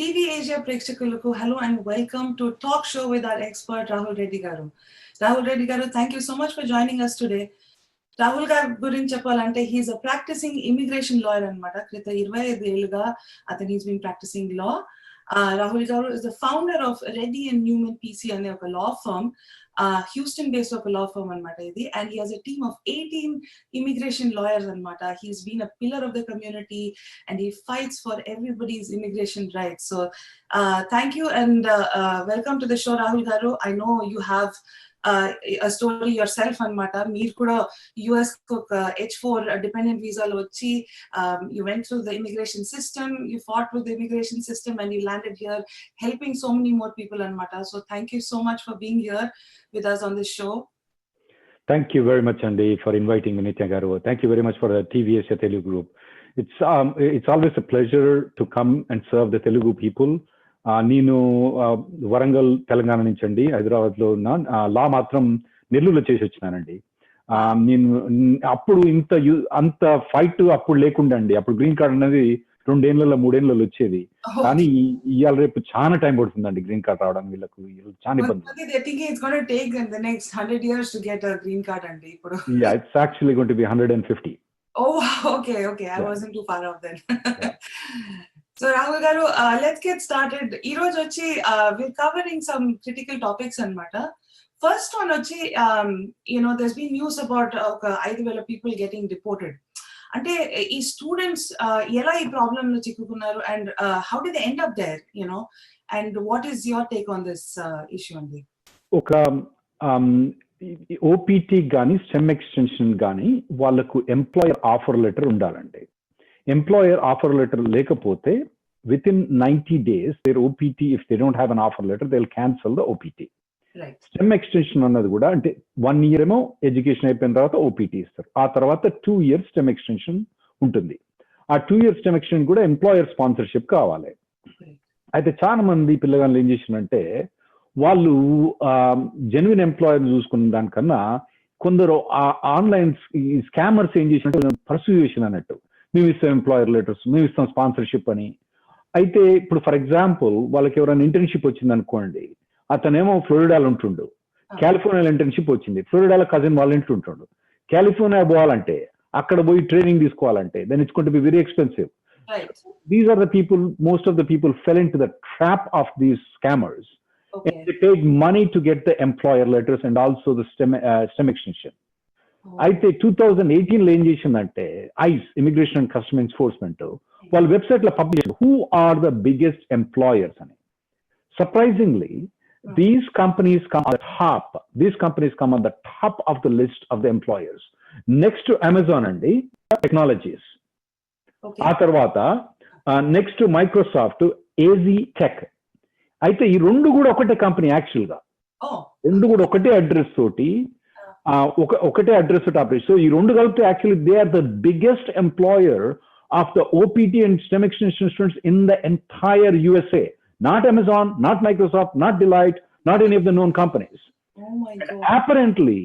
TVAsia ప్రేక్షకులకు hello and welcome to Talk Show with our expert Rahul Reddy garu. Rahul Reddy garu, thank you so much for joining us today. Rahul garu guరించి చెప్పాలంటే he is a practicing immigration lawyer అన్నమాట. క్రిత 25 ఏళ్లుగా అతను he's been practicing law. Rahul garu is the founder of Reddy and Newman PC అనే ఒక law firm. Houston based ఒక law firm అన్నమాట ఇది, and he has a team of 18 immigration lawyers అన్నమాట. He's been a pillar of the community and he fights for everybody's immigration rights. So thank you and welcome to the show, Rahul garu. I know you have a story yourself అన్నమాట. మీరు కూడా US H4 dependent visa లో వచ్చి you went through the immigration system, you fought with the immigration system and you landed here helping so many more people అన్నమాట. So thank you so much for being here with us on this show. Thank you very much, Andy, for inviting me, Nitya garu. Thank you very much for the TVAsia Telugu group. It's always a pleasure to come and serve the Telugu people. నేను వరంగల్ తెలంగాణ నుంచి అండి, హైదరాబాద్లో ఉన్నా. లా మాత్రం నెల్లూరులో చేసి వచ్చినానండి. నేను అప్పుడు అంత ఫైట్ అప్పుడు లేకుండా అండి. అప్పుడు గ్రీన్ కార్డ్ అనేది 2 ఏళ్లలో 3 ఏళ్లలో వచ్చేది, కానీ ఇవాళ రేపు చాలా టైం పడుతుందండి గ్రీన్ కార్డ్ రావడానికి. వీళ్ళకు చాలా ఇబ్బంది. It's actually going to be 150. Oh, okay. I wasn't too far off then. Yeah. So Rahul garu, let's get started. Ee roju vachi we're covering some critical topics anamata. First one vachi there's been news about 5,000 people getting deported. Ante ee students ela ee problem lo chikkukunnaru and how did they end up there, and what is your take on this issue andi? Oka OPT గానీ STEM extension గానీ వాళ్ళకు employer offer letter ఉండాలండి. Employer offer letter లేకపోతే with in 90 days their OPT, if they don't have an offer letter, they'll cancel the OPT. Right. STEM extension అన్నది కూడా అంటే 1 year ఏమో education అయిపోయిన తర్వాత OPT ఇస్తారు. ఆ తర్వాత 2 years STEM ఎక్స్టెన్షన్ ఉంటుంది. ఆ 2 years STEM ఎక్స్టెన్షన్ కూడా ఎంప్లాయర్ స్పాన్సర్షిప్ కావాలి. అయితే చాలా మంది పిల్లగాళ్ళు ఏం చేసిందంటే వాళ్ళు జెన్యున్ ఎంప్లాయర్ చూసుకున్న దానికన్నా కొందరు ఆన్లైన్ స్కామర్స్ ఏం చేసినట్టు పర్సూయేషన్ అన్నట్టు, మేము ఇస్తాం ఎంప్లాయర్ లెటర్స్, మేము ఇస్తాం స్పాన్సర్షిప్ అని. అయితే ఇప్పుడు ఫర్ ఎగ్జాంపుల్ వాళ్ళకి ఎవరైనా ఇంటర్న్షిప్ వచ్చింది అనుకోండి, అతనేమో ఫ్లోరిడాలో ఉంటుండు, కాలిఫోర్నియాలో ఇంటర్న్షిప్ వచ్చింది, ఫ్లోరిడాలో కజిన్ వాళ్ళ ఇంట్లో ఉంటుండు. కాలిఫోర్నియా పోవాలంటే అక్కడ పోయి ట్రైనింగ్ తీసుకోవాలంటే then it's going to be very expensive. These are the people, most of the people fell into the trap of these scammers. Okay. And they paid money to get the employer letters and also the STEM extension. అయితే 2018 లో ఏం చేసిందంటే ICE Immigration and Customs Enforcement వాళ్ళ website లో publish who are the biggest employers అని. Surprisingly, these companies come on the top. These companies come on the top of the list of the employers. Next to Amazon అండి Technologies. Okay. ఆ తర్వాత next to Microsoft, AZ Tech. అయితే ఈ రెండు కూడా ఒకటే company actual గా, రెండు కూడా ఒకటే అడ్రస్ తోటి ఒకటే అడ్రస్ తోటి ఆపరేట్. సో ఈ రెండు కలిపితే actually they are the biggest employer of the OPT and STEM extension students in the entire USA. Not Amazon, not Microsoft, not Deloitte, not any of the known companies. Oh my God. And apparently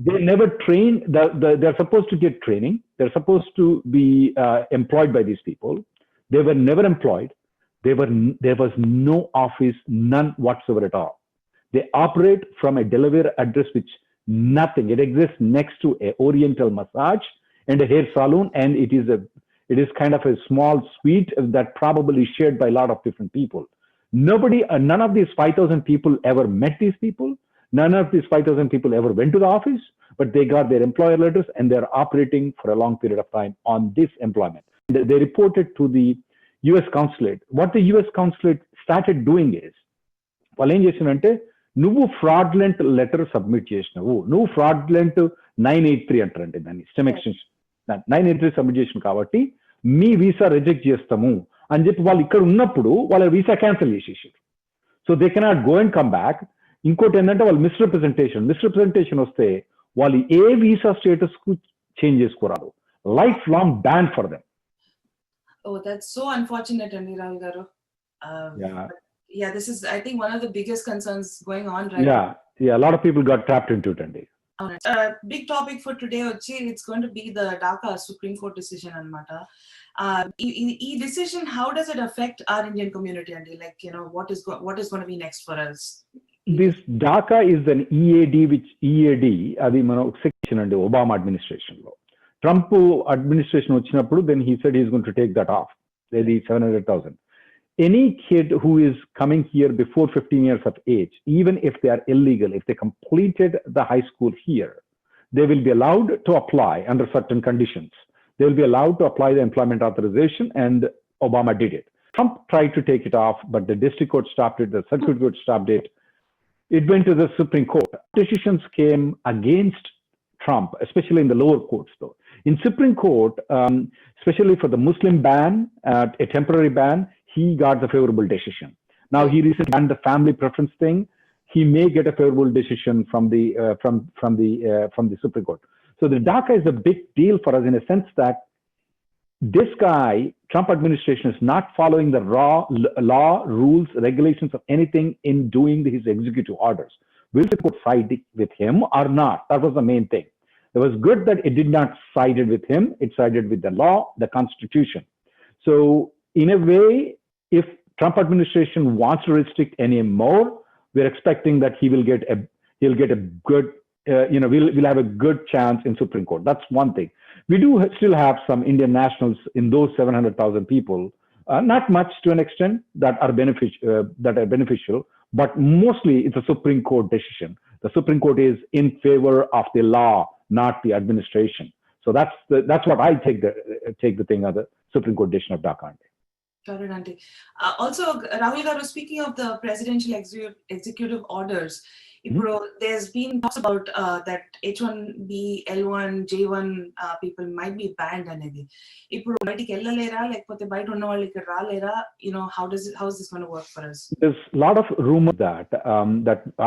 they never train. They're supposed to get training. They're supposed to be employed by these people. They were never employed. There was no office, none whatsoever at all. They operate from a Delaware address, which nothing. It exists next to a Oriental massage and a hair salon, and it is kind of a small suite that probably is shared by a lot of different people. None of these 5,000 people ever met these people. None of these 5,000 people ever went to the office, but they got their employer letters and they're operating for a long period of time on this employment. They reported to the US consulate. What the US consulate started doing is, వాళ్ళు ఏం చేసిందంటే నువ్వు fraudulent letter submit చేసినావు, నువ్వు fraudulent 983 అంటారంటే దాన్ని STEM extension 983 submit చేసిన కాబట్టి మీ వీసా రిజెక్ట్ చేస్తాము అని చెప్పి వాళ్ళు ఇక్కడ ఉన్నప్పుడు వాళ్ళ వీసా క్యాన్సిల్ చేసేసారు. So they cannot go and come back. ఇంకోటి ఏంటంటే వాళ్ళు మిస్రిప్రజెంటేషన్ వస్తే వాళ్ళు ఏ వీసా స్టేటస్ కు చేంజ్ చేసుకోరాదు. Life long ban for them. Oh, that's so unfortunate, Andy Rahul garu. Yeah, this is, I think, one of the biggest concerns going on right now. Yeah, a lot of people got trapped into it, Andy. Big topic for today, it's going to be the Dhaka Supreme Court decision anamata. E decision, how does it affect our Indian community? And like, what is going to be next for us? This DACA is an EAD, which EAD, అది మనం section అండి Obama administration లో. Trump administration వచ్చినప్పుడు then he said he's going to take that off. Maybe 700,000. Any kid who is coming here before 15 years of age, even if they are illegal, if they completed the high school here, they will be allowed to apply under certain conditions. They will be allowed to apply the employment authorization, and Obama did it. Trump tried to take it off, but the district court stopped it, the circuit court stopped it. It went to the Supreme Court. Decisions came against Trump, especially in the lower courts though. In Supreme Court, especially for the Muslim ban, a temporary ban, he got the favorable decision. Now he recently banned the family preference thing. He may get a favorable decision from the Supreme Court. So the DACA is a big deal for us in a sense that this guy, Trump administration, is not following the law, rules, regulations of anything in doing his executive orders. Will the court side with him or not? That was the main thing. It was good that it did not side with him. It sided with the law, the Constitution. So in a way, if Trump administration wants to restrict any more, we're expecting that he'll get a good, we'll have a good chance in Supreme Court. That's one thing. We do still have some Indian nationals in those 700,000 people, not much to an extent, that are beneficial, but mostly it's a Supreme Court decision. The Supreme Court is in favor of the law, not the administration. So that's what I take the thing of the Supreme Court decision of DACA. Got it, Auntie. Also, Rahul Garu, speaking of the presidential executive orders, there's been talks about that H1B, L1, J1 people might be banned అనేది. ఇప్పుడు బయటికి వెళ్ళలేరా లేకపోతే బయట ఉన్న వాళ్ళు ఇక్కడ రాలేరా? How is this going to work for us? There's a lot of rumor that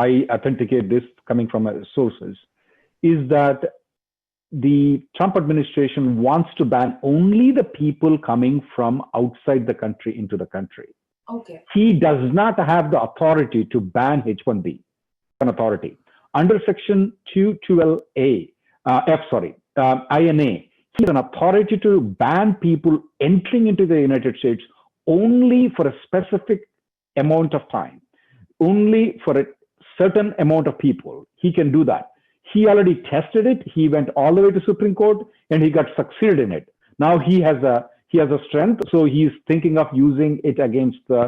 I authenticate this coming from sources, is that the Trump administration wants to ban only the people coming from outside the country into the country. Okay. He does not have the authority to ban H1B. Authority under section 212A, INA, he has an authority to ban people entering into the United States only for a specific amount of time, only for a certain amount of people. He can do that. He already tested it. He went all the way to Supreme Court and he got succeeded in it. Now he has a strength, so he's thinking of using it against the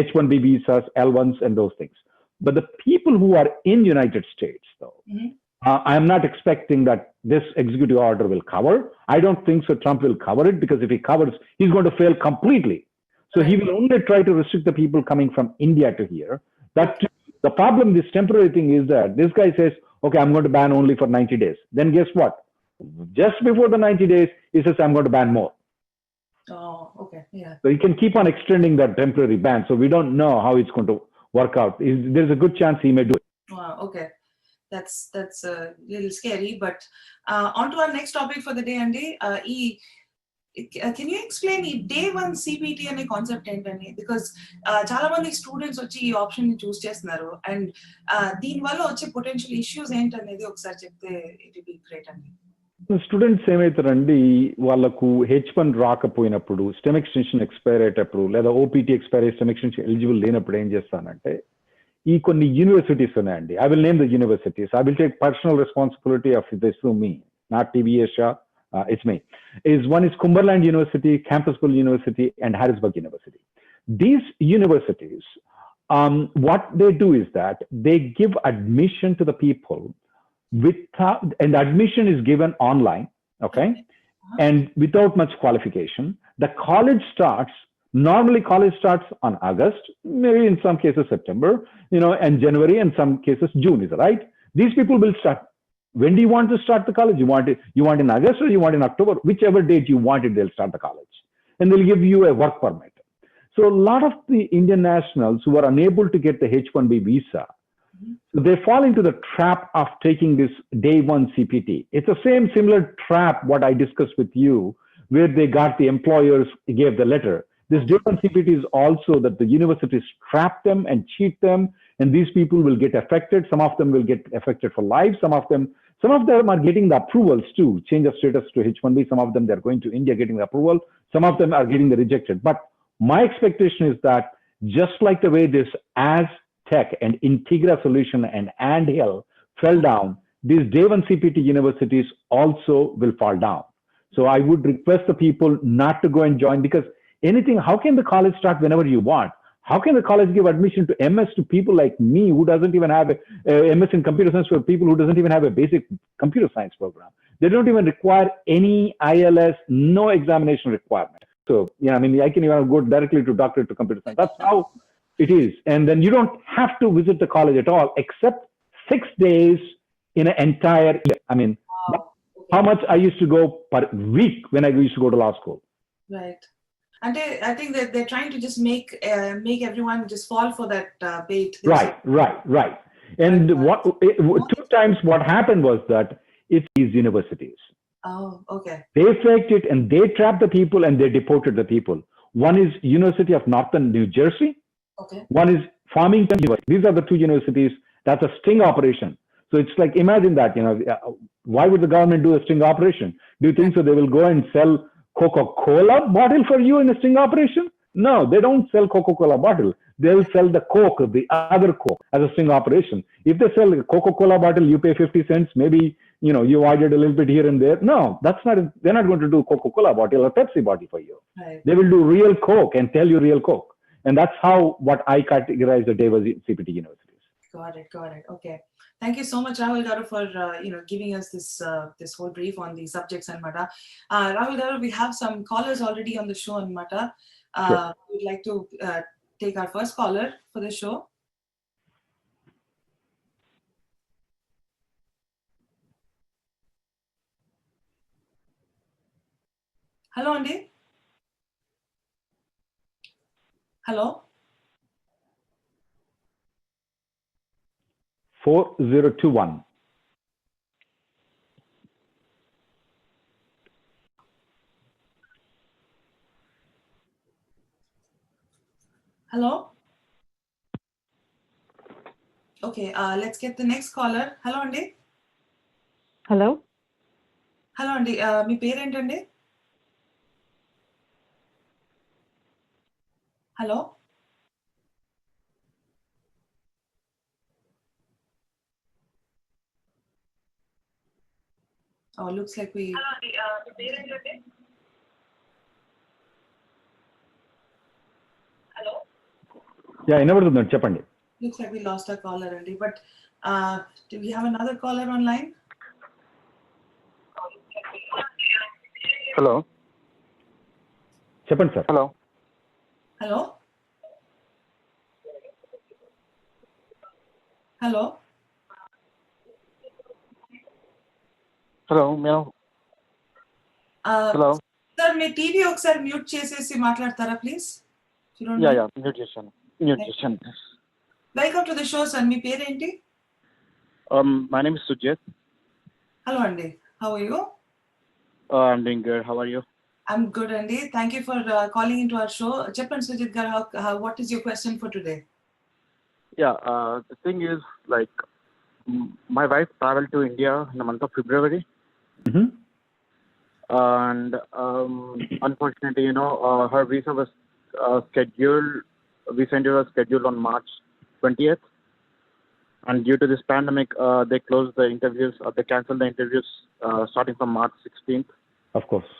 H1B visas, L1s, and those things. But the people who are in United States, though, I'm not expecting that this executive order will cover. I don't think so. Trump will cover it, because if he covers, he's going to fail completely. So he will only try to restrict the people coming from India to here. The problem, this temporary thing, is that this guy says, okay, I'm going to ban only for 90 days. Then guess what? Just before the 90 days, he says, I'm going to ban more. Oh, okay. Yeah. So he can keep on extending that temporary ban. So we don't know how it's going to work out. There's a good chance he may do it. Wow, okay. That's a little scary, but on to our next topic for the day, Andy. Can you explain the day one CPT అనే concept ఏంటని? Because చాలా మంది students వచ్చి ఈ option ని చూస్ చేస్తున్నారు, and దీని వల్ల వచ్చే పొటెన్షియల్ ఇష్యూస్ ఏంటనేది ఒకసారి చెప్తే ఇట్ బి గ్రేట్ అండి. స్టూడెంట్స్ ఏమవుతారండి, వాళ్ళకు H1 రాకపోయినప్పుడు, స్టెమ్ ఎక్స్టెన్షన్ ఎక్స్పైర్ అయ్యేటప్పుడు, లేదా ఓపీటీ ఎక్స్పైర్ అయ్యే స్టెమ్ ఎక్స్టెన్షన్ ఎలిజిబుల్ లేనప్పుడు ఏం చేస్తానంటే, ఈ కొన్ని యూనివర్సిటీస్ ఉన్నాయండి. I will name the universities. I will take personal responsibility of this to me, not TVAsia. It's me. One is Cumberland University, Campbellsville University, and Harrisburg University. These universities, what they do is that they give admission to the people and the admission is given online, okay, and without much qualification. The college starts, normally college starts on August, maybe in some cases September, and January, and some cases June, is right? These people will start. When do you want to start the college? You want in August or you want in October? Whichever date you want it, they'll start the college. And they'll give you a work permit. So a lot of the Indian nationals who are unable to get the H1B visa, so they fall into the trap of taking this day one CPT. It's the similar trap what I discussed with you, where they got the employers gave the letter. This day one CPT is also that the universities trap them and cheat them, and these people will get affected. Some of them will get affected for life. Some of them Some of them are getting the approvals too, change of status to H1B. Some of them, they're going to India getting the approval. Some of them are getting the rejected. But my expectation is that just like the way this Aztec and Integra solution and Anthill fell down, these day one CPT universities also will fall down. So I would request the people not to go and join, because anything, how can the college start whenever you want? How can the college give admission to MS to people like me who doesn't even have a MS in computer science, for people who doesn't even have a basic computer science program? They don't even require any ILS, no examination requirement. So, yeah, I mean, I can even go directly to doctorate to computer science. That's how it is. And then you don't have to visit the college at all, except 6 days in an entire year. I mean, how much I used to go per week when I used to go to law school. Right. And I think that they're trying to just make everyone just fall for that bait. Right. And two times what happened was that it's these universities. Oh, okay. They faked it and they trapped the people and they deported the people. One is University of Northern New Jersey. Okay. One is Farmington University. These are the two universities. That's a sting operation. So it's like, imagine that, why would the government do a sting operation? Do you think so they will go and sell Coca-Cola bottle for you in a sting operation? No, they don't sell Coca-Cola bottle. They'll sell the Coke, the other Coke, as a sting operation. If they sell a Coca-Cola bottle, you pay 50 cents. Maybe, you added a little bit here and there. No, they're not going to do Coca-Cola bottle or Pepsi bottle for you. Right. They will do real Coke and tell you real Coke. And that's what I categorize the diverse CPT universities. Got it. Okay. Thank you so much, Rahul Garu, for giving us this whole brief on the subjects and Mata. Rahul Garu, we have some callers already on the show on Mata. Sure. We'd like to take our first caller for the show. Hello, Andy. Hello. 4021. Hello. Okay, let's get the next caller. Hello, Andy. Hello. Hello, Andy. మీ పేరేంటండి? Hello. Oh, looks like we. Hello, Andy. మీ పేరేంటండి? Hello. Yeah, వినబడుతుందండి, చెప్పండి. Looks like we lost our caller, Andy. But do we have another caller online? Hello. చెప్పండి sir. Hello. Hello. Hello. Hello. Hello. Sir, మీ TV ఒకసారి mute చేసేసి మాట్లాడతారా please? Yeah. Mute చేశాను. Welcome to the show sir. మీ పేరేంటి? My name is Sujit. Hello అండి. How are you? I'm doing good. How are you? I'm good, Andy. Thank you for calling into our show. Cheppan Sujit garu, what is your question for today? Yeah. The thing is, like, my wife traveled to India in the month of February. Mm-hmm. And unfortunately, her visa was scheduled. Visa interview was scheduled on March 20th. And due to this pandemic, they closed the interviews, or they canceled the interviews starting from March 16th. Of course.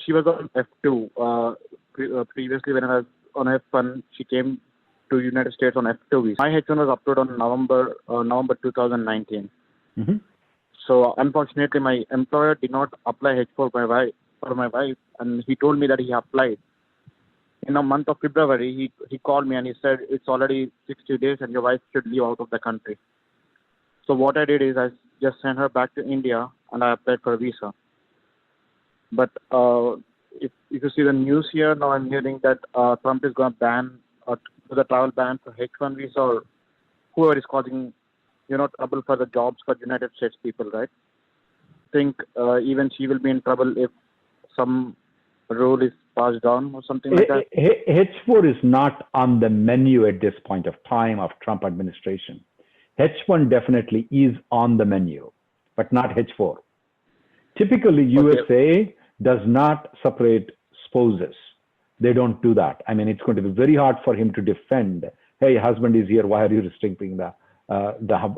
She was on F2. Previously, when I was on F1, she came to United States on F2 visa. My H1 was approved on November 2019. Mm-hmm. So unfortunately, my employer did not apply H4 for my wife, and he told me that he applied. In the month of February, he called me and he said it's already 60 days and your wife should leave out of the country. So what I did is I just sent her back to India and I applied for a visa. But if you see the news here, now I'm hearing that Trump is going to ban or do the travel ban for H1 visa or whoever is causing, trouble for the jobs for United States people, right? Think even she will be in trouble if some rule is passed on or something like that. H4 is not on the menu at this point of time of Trump administration. H1 definitely is on the menu. but not H4. Typically, USA does not separate spouses. They don't do that. I mean, it's going to be very hard for him to defend, hey, husband is here, why are you restricting the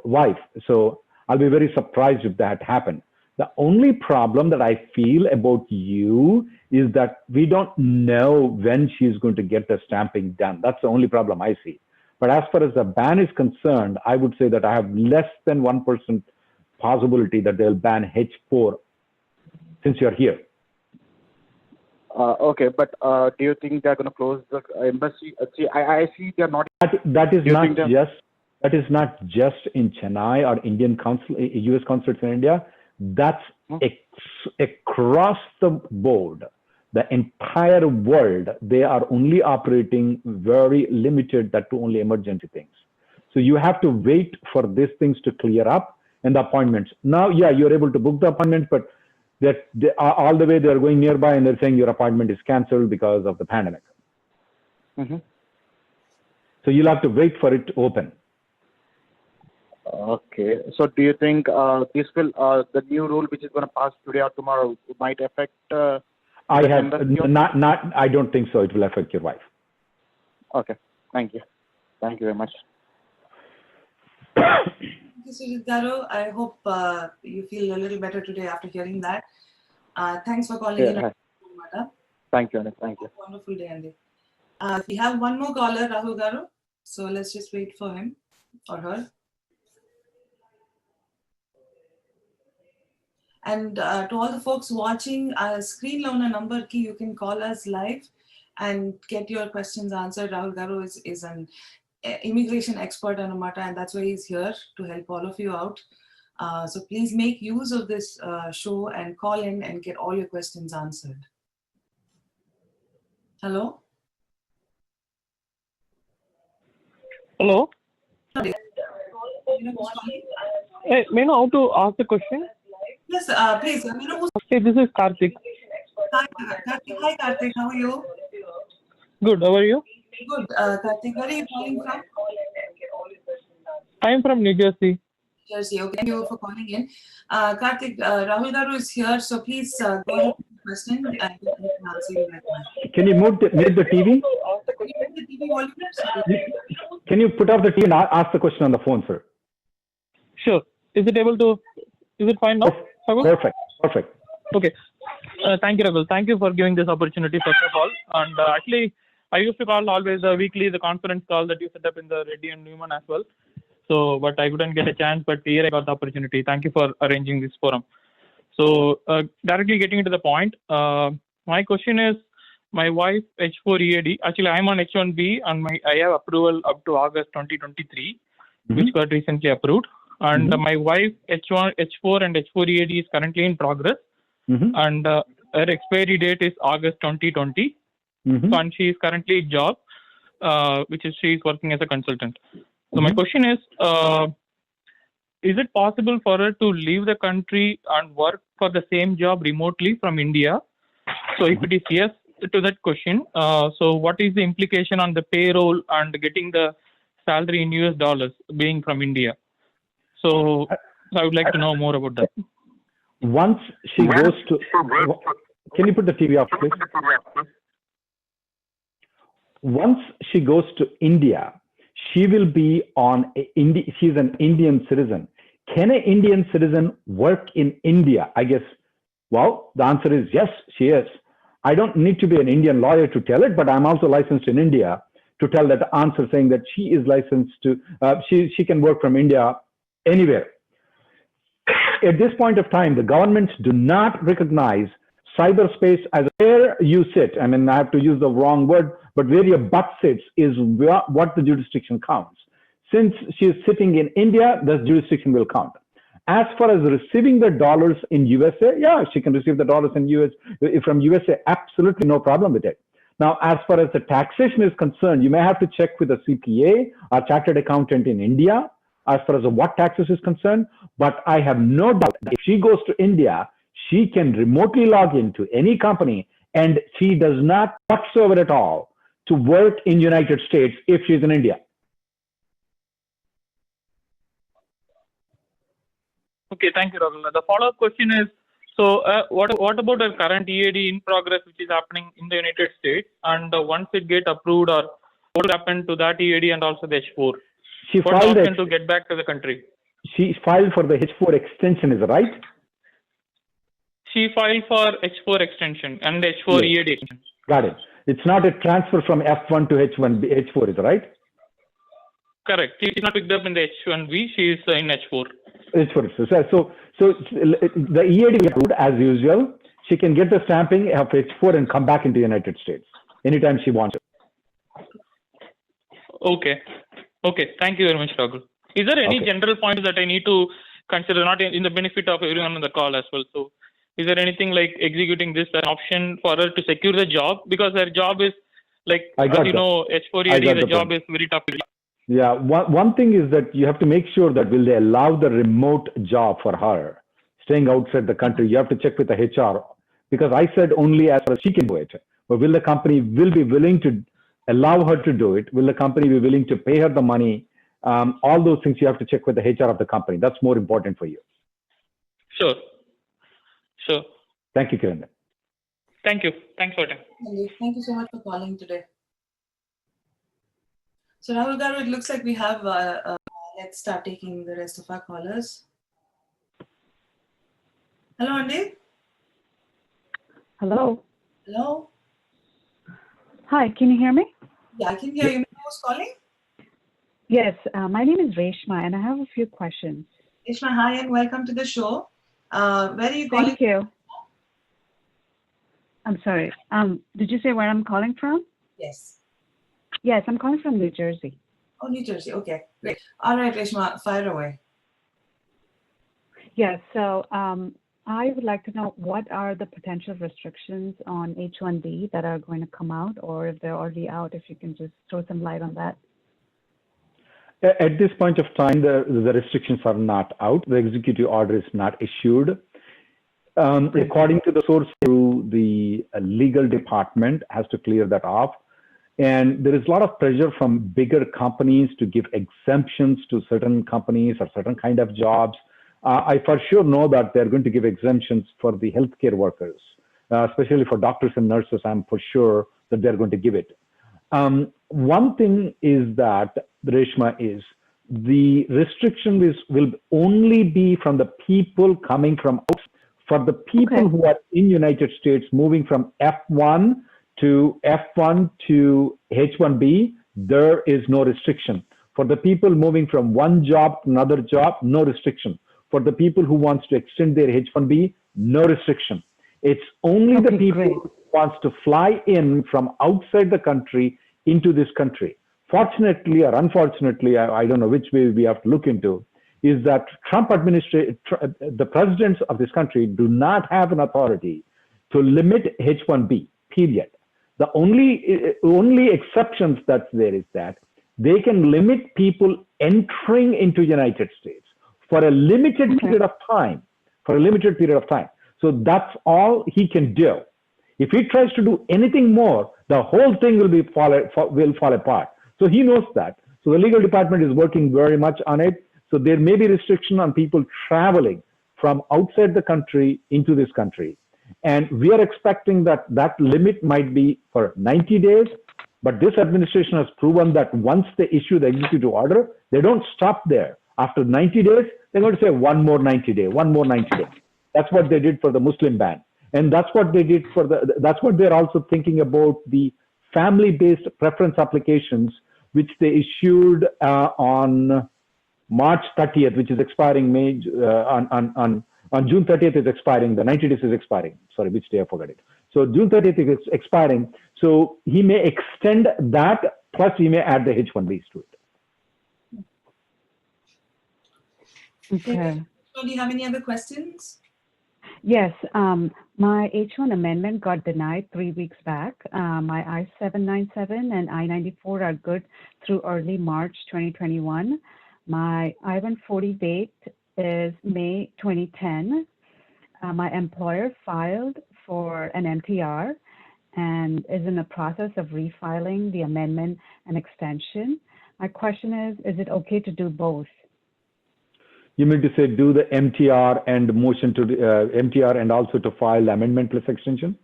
wife? So I'll be very surprised if that happened. The only problem that I feel about you is that we don't know when she's going to get the stamping done. That's the only problem I see. But as far as the ban is concerned, I would say that I have less than 1% possibility that they'll ban H4 since you're here. Okay, but do you think they're going to close the embassy? See, I see they're not. That is not just in Chennai or Indian consul, US consulates in India. That's across the board. The entire world, they are only operating very limited, that to only emergency things. So you have to wait for these things to clear up and the appointments. Now, yeah, you're able to book the appointment, but that all the way they're going nearby and they're saying your appointment is canceled because of the pandemic. So you'll have to wait for it to open. Okay. So do you think this will, the new rule which is going to pass today or tomorrow might affect? I don't think so. It will affect your wife. Okay. Thank you. Thank you very much. Thank you, Sujit Garu. I hope you feel a little better today after hearing that. Thanks for calling in. Thank you, Anand. Thank you. Wonderful day, Andy. We have one more caller, Rahul Garu. So let's just wait for him or her. And to all the folks watching, screen loaner number key, you can call us live and get your questions answered. Rahul Garu is an immigration expert on Amata, and that's why he's here to help all of you out. So please make use of this show and call in and get all your questions answered. Hello? Hello? Hey, may I know how to ask the question? Yes, please. Hey, this is Karthik. Hi, Karthik. How are you? Good. How are you? Good. Karthik, where are you calling from? I am from New Jersey. Jersey. Okay. Thank you for calling in. Karthik, Rahul Garu is here, so please go ahead with the question and he can answer you right now. Can you mute the TV? Can you put off the TV and ask the question on the phone, sir? Sure. Is it fine now? Perfect. Okay. Thank you, Rahul. Thank you for giving this opportunity, first of all. And actually, I used to call always weekly the conference call that you set up in the Reddy and Newman as well. So, but I couldn't get a chance, but here I got the opportunity. Thank you for arranging this forum. So, directly getting into the point, my question is, my wife H4 EAD, actually I'm on H1B and I have approval up to August 2023, which got recently approved. And my wife H4 and H4 EAD is currently in progress. And her expiry date is August 2020. So, and she is currently in job, which is she is working as a consultant. So my question is it possible for her to leave the country and work for the same job remotely from India? So if it is yes to that question, so what is the implication on the payroll and getting the salary in US dollars being from India? So I would like to know more about that. Once she goes to, can you put the TV off, please? Once she goes to India, she will be on she's an Indian citizen. Can an Indian citizen work in India? I guess, well, the answer is yes, she is. I don't need to be an Indian lawyer to tell it, but I'm also licensed in India to tell that answer, saying that she is licensed to, she can work from India anywhere. At this point of time, the governments do not recognize cyberspace as where you sit. I mean, I have to use the wrong word, but where your butt sits is what the jurisdiction counts. Since she is sitting in India, the jurisdiction will count. As far as receiving the dollars in USA, yeah, she can receive the dollars in from USA, absolutely no problem with it. Now, as far as the taxation is concerned, you may have to check with a CPA or chartered accountant in India as far as what taxes is concerned, but I have no doubt that if she goes to India, she can remotely log into any company and she does not whatsoever at all to work in United States if she's in India. Okay, thank you, Rahul. The follow-up question is, so what about the current EAD in progress, which is happening in the United States, and once it get approved, or what will happen to that EAD and also the H4? She What's the filed option to get back to the country? She filed for the H4 extension, is that right? She filed for H4 extension and H4 Yes. EAD extension. Got it. It's not a transfer from F1 to H4, is that right? Correct. She is not picked up in the H1B. She is in H4. H4. So the EAD will be approved as usual. She can get the stamping of H4 and come back into the United States anytime she wants to. Okay. Okay. Thank you very much, Rahul. Is there any general points that I need to consider, not in the benefit of everyone on the call as well? So, is there anything like executing this as an option for her to secure the job? Because her job is like, as you know, H4 EAD, the job is very tough. Yeah, one thing is that you have to make sure that will they allow the remote job for her, staying outside the country. You have to check with the HR, because I said only as far as she can do it. But will the company be willing to allow her to do it? Will the company be willing to pay her the money? All those things you have to check with the HR of the company. That's more important for you. Sure. Sure. Thank you, Kiran. Thank you. Thanks for your time. Thank you so much for calling today. So Rahul Garu, it looks like we have, let's start taking the rest of our callers. Hello, Andy. Hello. Hello. Hi, can you hear me? Yeah, I can hear you. Who's calling? Yes, my name is Reshma and I have a few questions. Reshma, hi and welcome to the show. Where are you calling? Thank you. I'm sorry. Did you say where I'm calling from? Yes. Yes, I'm calling from New Jersey. Oh, New Jersey. Okay, great. All right, Reshma, fire away. Yes, so I would like to know what are the potential restrictions on H-1B that are going to come out, or if they're already out, if you can just throw some light on that. At this point of time, the restrictions are not out. The executive order is not issued. According to the source, through the legal department has to clear that off. And there is a lot of pressure from bigger companies to give exemptions to certain companies or certain kind of jobs. I for sure know that they're going to give exemptions for the healthcare workers, especially for doctors and nurses. I'm for sure that they're going to give it. One thing is that, Reshma, is the restriction will only be from the people coming from outside. For the people who are in United States moving from F1 to H1B, there is no restriction. For the people moving from one job to another job, no restriction. For the people who wants to extend their H1B, no restriction. It's only the people who wants to fly in from outside the country into this country. Fortunately or unfortunately, I don't know which way we have to look into, is that Trump administration, the presidents of this country do not have an authority to limit H1B, period. The only exceptions that's there is that they can limit people entering into United States for a limited period of time, So that's all he can do. If he tries to do anything more, the whole thing will fall apart. So he knows that. So the legal department is working very much on it. So there may be restriction on people traveling from outside the country into this country. And we are expecting that that limit might be for 90 days. But this administration has proven that once they issue the executive order, they don't stop there. After 90 days, they're going to say one more 90 days. That's what they did for the Muslim ban. And that's what they did that's what they're also thinking about the family-based preference applications, which they issued on March 30th, which is expiring on June 30th is expiring. The 90 days is expiring. Sorry, which day I forgot it. So June 30th is expiring. So he may extend that, plus he may add the H-1Bs to it. Okay. So do you have any other questions? Yes, my H-1 amendment got denied 3 weeks back. My I-797 and I-94 are good through early March 2021. My I-140 date is May 2010. My employer filed for an MTR and is in the process of refiling the amendment and extension. My question is it okay to do both? You mean to say do the MTR and motion to MTR and also to file the amendment plus extension?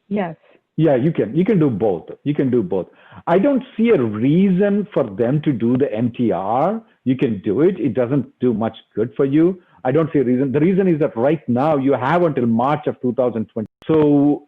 Yes. Yeah, you can do both. You can do both. I don't see a reason for them to do the MTR. You can do it. It doesn't do much good for you. I don't see a reason. The reason is that right now you have until March of 2020. So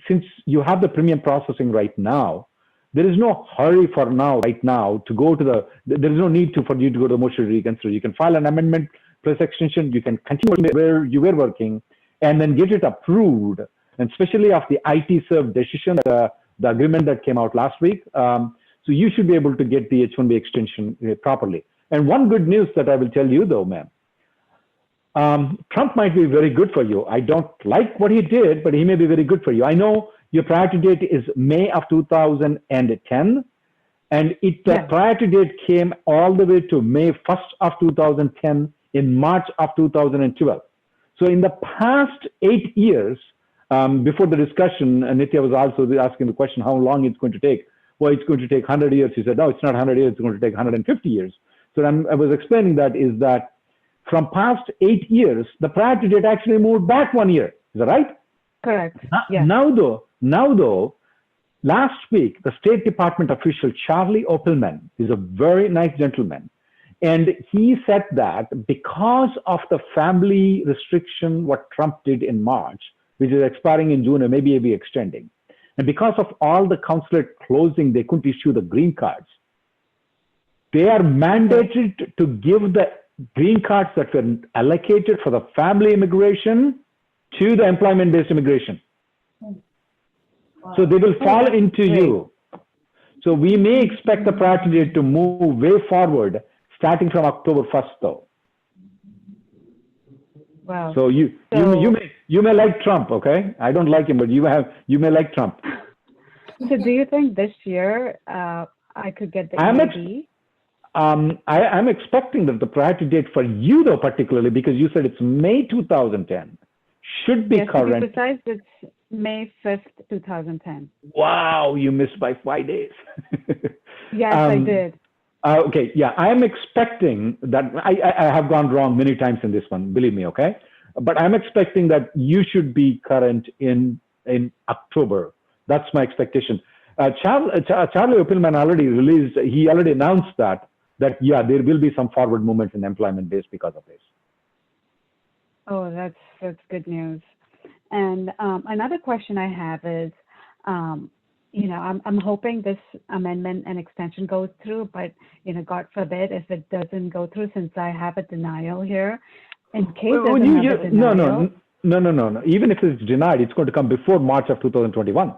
since you have the premium processing right now, there is no hurry for now, right now, to go to there is no need for you to go to the motion to reconsider. You can file an amendment plus extension. You can continue where you were working and then get it approved. And especially of the IT serve decision, the agreement that came out last week. So you should be able to get the H-1B extension properly. And one good news that I will tell you though, ma'am, Trump might be very good for you. I don't like what he did, but he may be very good for you. I know your priority date is May of 2010, and the priority date came all the way to May 1st of 2010 in March of 2012. So in the past 8 years, before the discussion, Nitya was also asking the question, how long it's going to take? Well, it's going to take 100 years. He said, no, it's not 100 years. It's going to take 150 years. So I was explaining that is that from past 8 years, the priority date actually moved back 1 year. Is that right? Correct. Yes. Now though, last week, the State Department official, Charlie Opelman, is a very nice gentleman. And he said that because of the family restriction, what Trump did in March, which is expiring in June and maybe extending. And because of all the consulate closing, they couldn't issue the green cards. They are mandated to give the green cards that were allocated for the family immigration to the employment-based immigration. Wow. So they will fall into you. So we may expect the priority date to move way forward, starting from October 1st, though. Wow. So you may like Trump, okay? I don't like him, but you may like Trump. So do you think this year I could get the EDT? I'm expecting that the priority date for you, though, particularly because you said it's May 2010, should be current. To be precise, it's May 5th, 2010. Wow, you missed by 5 days. Yes, I did. Okay, yeah, I am expecting that I have gone wrong many times in this one, believe me, okay? But I'm expecting that you should be current in October. That's my expectation. Charlie Opelman he already announced that yeah, there will be some forward movement in employment base because of this. Oh, that's good news. And another question I have is, I'm hoping this amendment and extension goes through, but God forbid if it doesn't go through, since I have a denial here. In case there's another denial. No. Even if it's denied, it's going to come before March of 2021.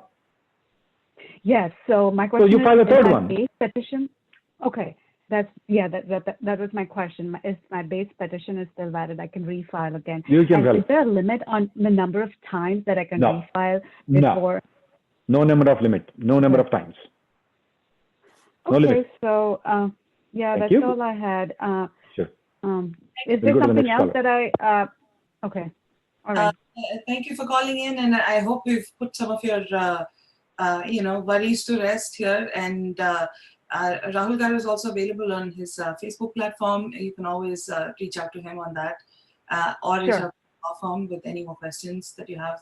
Yes. So my question is, you file a third one. Base petition? Okay. That was my question. If my base petition is still valid, I can refile again. You can Is there a limit on the number of times that I can refile before? No number of limit. No number of times. No limit. So that's all I had. Sure. Is there something else that I? Okay. All right. Thank you for calling in, and I hope we've put some of your worries to rest here. And Rahul Garu is also available on his Facebook platform. You can always reach out to him on that, or reach out to our firm with any more questions that you have.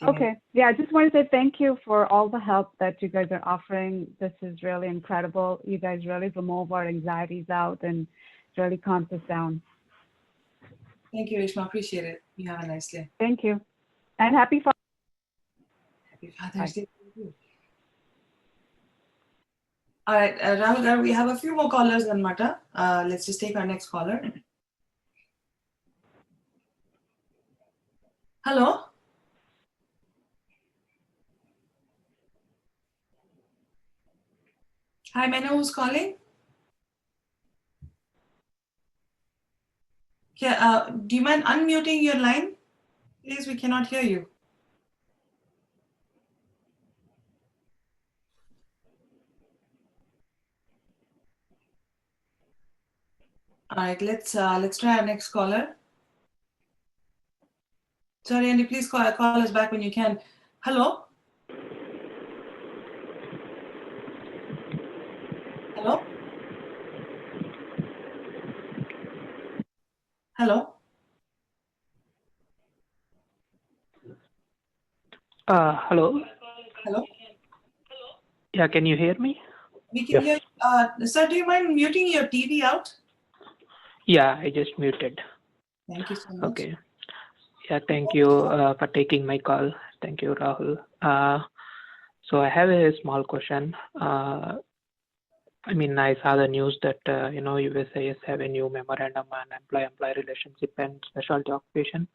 Okay. Yeah, I just want to say thank you for all the help that you guys are offering. This is really incredible. You guys really remove our anxieties out and really calms us down. Thank you, Ishma. Appreciate it. You have a nice day. Thank you. And happy Father's Day. All right, Rahul Garu, we have a few more callers than Mata. Let's just take our next caller. Hello? Hi, may I know who's calling? Yeah, do you mind unmuting your line? Please, we cannot hear you. All right, let's try our next caller. Sorry, Andy, please call us back when you can. Hello? Hello? Hello? Hello. Hello? Yeah, can you hear me? We can hear you. Sir, do you mind muting your TV out? Yeah, I just muted. Thank you so much. Okay. Yeah, thank you for taking my call. Thank you, Rahul. So I have a small question. I mean, I saw the news that, USIS have a new memorandum on employee-employee relationship and specialty occupation.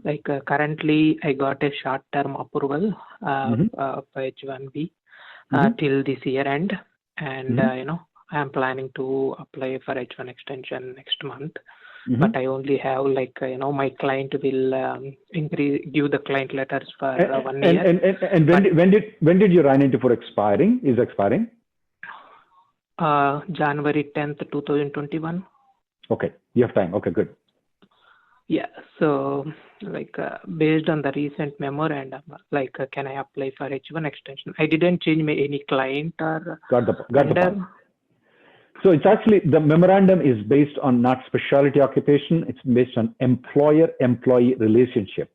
Like currently, I got a short-term approval for H1B till this year end. And, I'm planning to apply for H1 extension next month. But I only have my client will give the client letters for 1 year. And when did your I-94 is expiring? January 10th, 2021. Okay, you have time. Okay, good. Yeah, so based on the recent memorandum, can I apply for H1 extension? I didn't change any client or got the point. So it's actually, the memorandum is based on not specialty occupation, it's based on employer-employee relationship.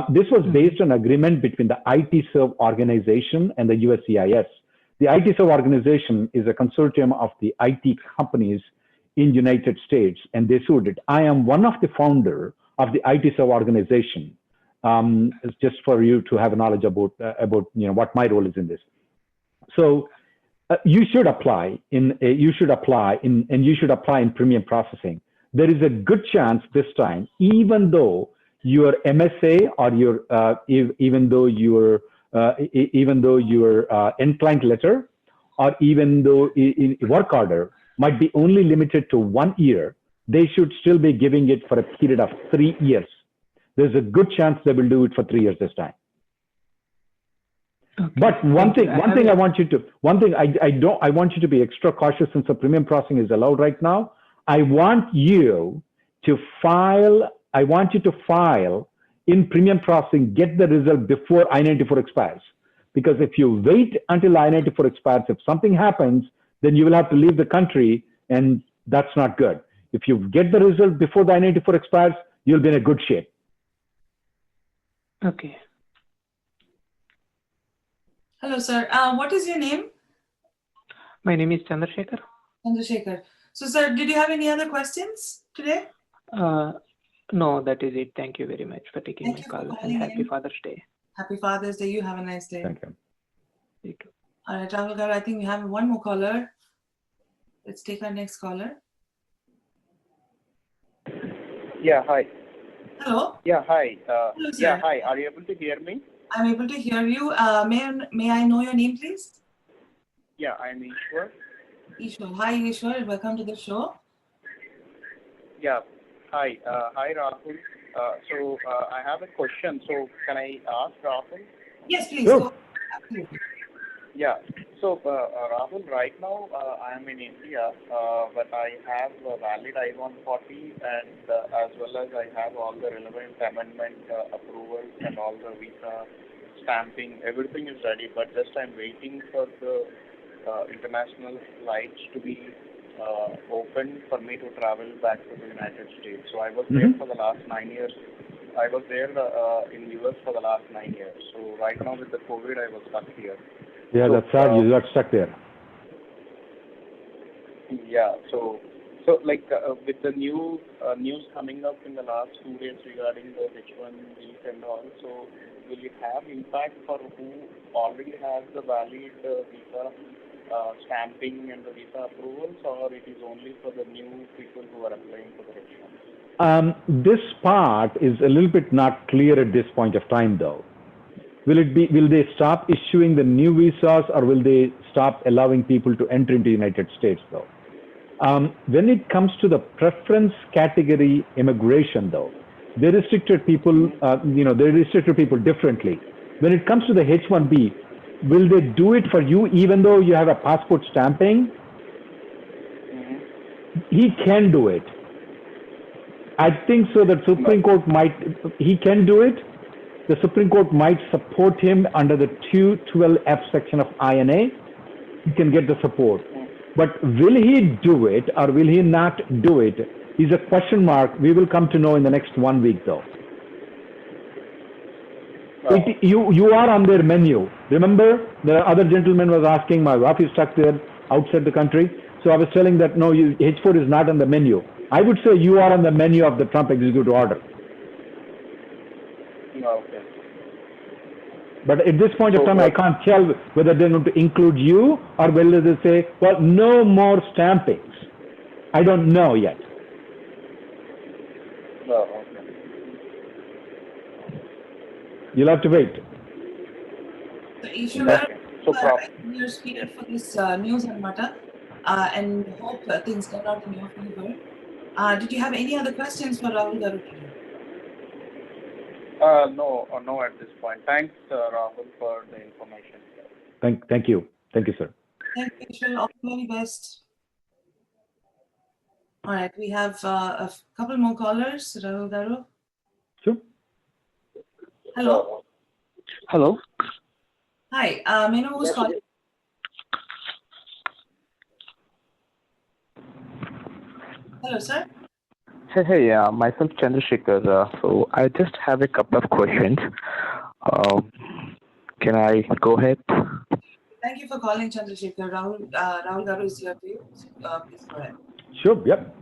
This was based on agreement between the ITServe organization and the USCIS. The ITServe organization is a consortium of the IT companies in United States, and they sued it. I am one of the founder of the ITServe organization. It's just for you to have knowledge about what my role is in this. So you should apply in premium processing. There is a good chance this time, even though your MSA or even though your end client letter, or even though work order might be only limited to 1 year, they should still be giving it for a period of 3 years. There's a good chance they will do it for 3 years this time. Okay. But one thing I want you to be extra cautious, since the premium processing is allowed right now. I want you to file in premium processing, get the result before I-94 expires. Because if you wait until I-94 expires, if something happens, then you will have to leave the country, and that's not good. If you get the result before the I-94 expires, you'll be in a good shape. Okay. Hello, sir. What is your name? My name is Chandrasekhar. Chandrasekhar. So, sir, did you have any other questions today? No, that is it. Thank you very much for taking my call, and happy Father's Day. Happy Father's Day. You have a nice day. Thank you. You too. All right, Rahul Garu, I think we have one more caller. Let's take our next caller. Yeah, hi. Hello. Yeah, hi. Hello, sir. Yeah, hi. Are you able to hear me? I'm able to hear you. May I know your name, please? Yeah, I'm Ishwar. Ishwar. Hi, Ishwar. Welcome to the show. Yeah, hi. Hi, Rahul. So I have a question. So can I ask Rahul? Yes, please. Sure. Go. Absolutely. Yeah. So Rahul, right now I am in India, but I have a valid I-140, and as well as I have all the relevant amendment approvals and all the visa stamping. Everything is ready, but just I'm waiting for the international flights to be open for me to travel back to the United States. So I was there for the last 9 years. I was there in US for the last 9 years. So right now with the COVID, I was stuck here. Yeah, that's sad. You got stuck there. Yeah. So like with the new news coming up in the last 2 days regarding the H1Bs and all, so will it have impact for who already has the valid visa stamping and the visa approvals, or it is only for the new people who are applying for the H1? This part is a little bit not clear at this point of time, though. Will they stop issuing the new visas, or will they stop allowing people to enter into the United States, though? When it comes to the preference category immigration, though, they restricted people, differently. When it comes to the H1B, will they do it for you even though you have a passport stamping? He can do it. I think so that Supreme Court he can do it. The Supreme Court might support him under the 212F section of INA. He can get the support. But will he do it or will he not do it? is a question mark. We will come to know in the next 1 week, though. You are on their menu. Remember, the other gentleman was asking, my wife is stuck there outside the country. So I was telling that, no, H4 is not on the menu. I would say you are on the menu of the Trump executive order. Okay. But at this point of time, I can't tell whether they're going to include you or whether they say, well, no more stampings. I don't know yet. Oh, okay. You'll have to wait. So you should your spirit for this news and matter, and hope things turn out in your favor. Did you have any other questions for Rahul Garu today? No, at this point. Thanks, Rahul, for the information. Thank you. Thank you, sir. Thank you, Ishwar. All the very best. All right, we have a couple more callers. Rahul Garu. Sure. Hello. Hello. Hi. May I know who's calling? Hello, sir. Hey, myself Chandrasekhar. So I just have a couple of questions. Can I go ahead? Thank you for calling, Chandrasekhar. Rahul Garu is here for you. Please go ahead. Sure. Yep.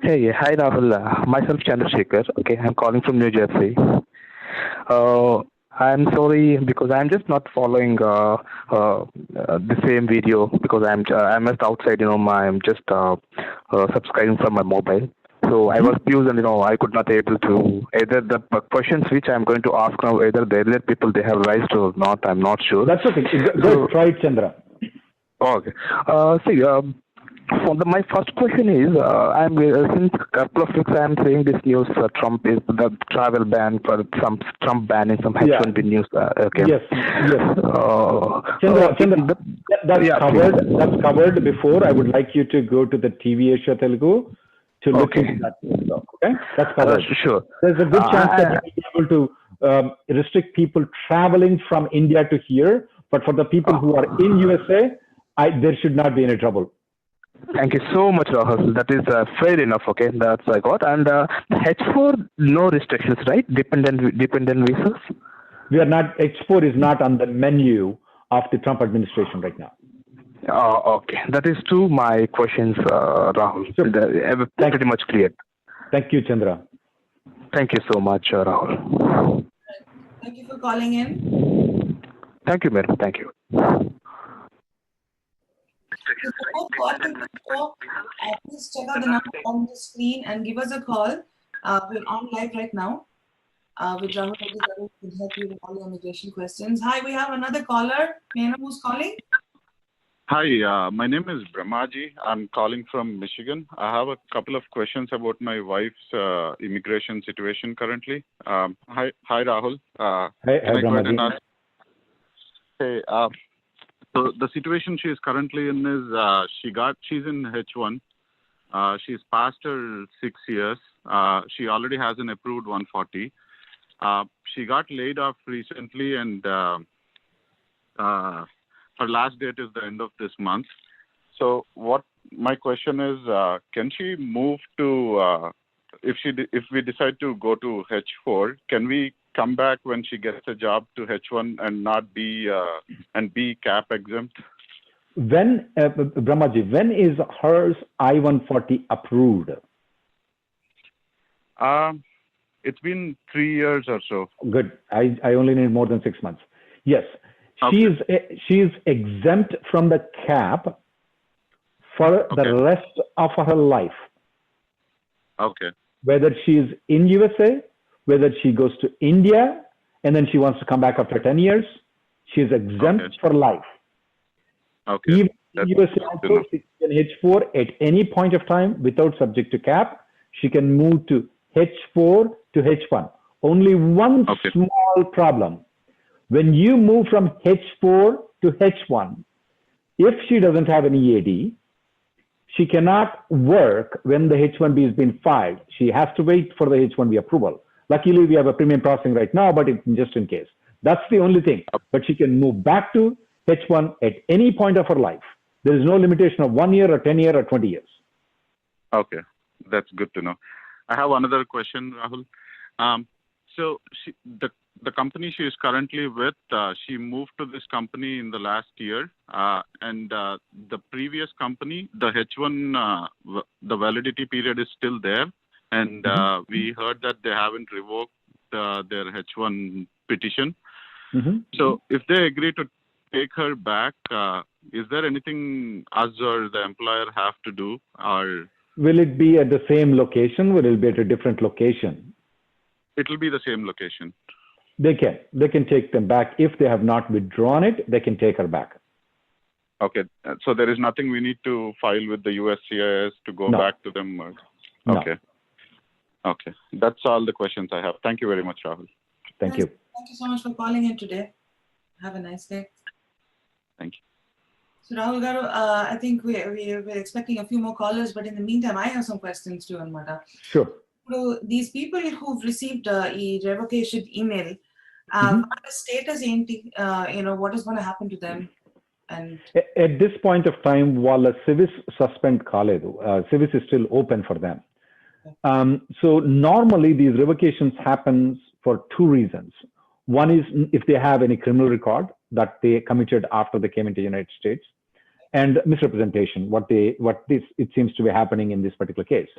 Hey, hi Rahul. Myself Chandrasekhar. Okay, I'm calling from New Jersey. I'm sorry because I'm just not following the same video because I'm just outside. I'm just subscribing from my mobile. So I was confused and I could not able to either the questions which I'm going to ask now either the earlier people they have raised or not. I'm not sure. That's okay. Go try it, Chandra. Okay. My first question is, I'm since a couple of weeks I'm saying this news. Trump is the travel ban for some Trump banning some H1B news. Okay. Yes. Chandra, that's covered. That's covered before. I would like you to go to the TVAsia Telugu to look into that. Okay, that's covered. Sure. There's a good chance that you'll be able to restrict people traveling from India to here, but for the people who are in USA, there should not be any trouble. Thank you so much, Rahul. That is fair enough. Okay, that's I got. And H4, no restrictions, right? Dependent visas. We are not. H4 is not on the menu of the Trump administration right now. Okay, that is to my questions, Rahul. Sure. Pretty much clear. Thank you, Chandra. Thank you so much, Rahul. Thank you for calling in. Thank you, madam. Thank you. Please check out the number on the screen and give us a call. We're on live right now. With Rahul Reddy Garu will help you with all your immigration questions. Hi, we have another caller. May I know who's calling? Hi, my name is Brahmaji. I'm calling from Michigan. I have a couple of questions about my wife's immigration situation currently. Hi, Rahul. Hey, Brahmaji. Hey, so the situation she is currently in is she's in H1. She's passed her 6 years. She already has an approved 140. She got laid off recently, and her last date is the end of this month. So what my question is, can she move to, if we decide to go to H4, can we come back when she gets a job to H1 and not be cap exempt? When, Brahmaji, when is hers I-140 approved? It's been 3 years or so. Good. I only need more than 6 months. Yes. Okay. She's exempt from the cap for the rest of her life. Okay. Whether she's in USA, whether she goes to India, and then she wants to come back after 10 years, she's exempt for life. Okay. Even in USA, also, she can H4 at any point of time without subject to cap. She can move to H4 to H1. Only one small problem. When you move from H4 to H1, if she doesn't have an EAD, she cannot work when the H1B has been filed. She has to wait for the H1B approval. Luckily, we have a premium processing right now, but just in case. That's the only thing. But she can move back to H1 at any point of her life. There is no limitation of 1 year or 10 years or 20 years. Okay, that's good to know. I have another question, Rahul. So the company she is currently with, she moved to this company in the last year, and the previous company, the H1, the validity period is still there, and we heard that they haven't revoked their H1 petition. So if they agree to take her back, is there anything us or the employer have to do, or will it be at the same location? Will it be at a different location? it will be the same location? They can take them back. If they have not withdrawn it, they can take her back. Okay, so there is nothing we need to file with the USCIS to go back to them? Okay. No. Okay, that's all the questions I have. Thank you very much, Rahul. Thank you. Thank you so much for calling in today. Have a nice day. Thank you. So Rahul Garu, I think we're expecting a few more callers, but in the meantime, I have some questions too, Anmata. Sure. So these people who've received a revocation email, what is status enti? What is going to happen to them? And at this point of time, while a civis suspend kaledu, civis is still open for them. So normally these revocations happens for two reasons. One is if they have any criminal record that they committed after they came into the United States, and misrepresentation, it seems to be happening in this particular case.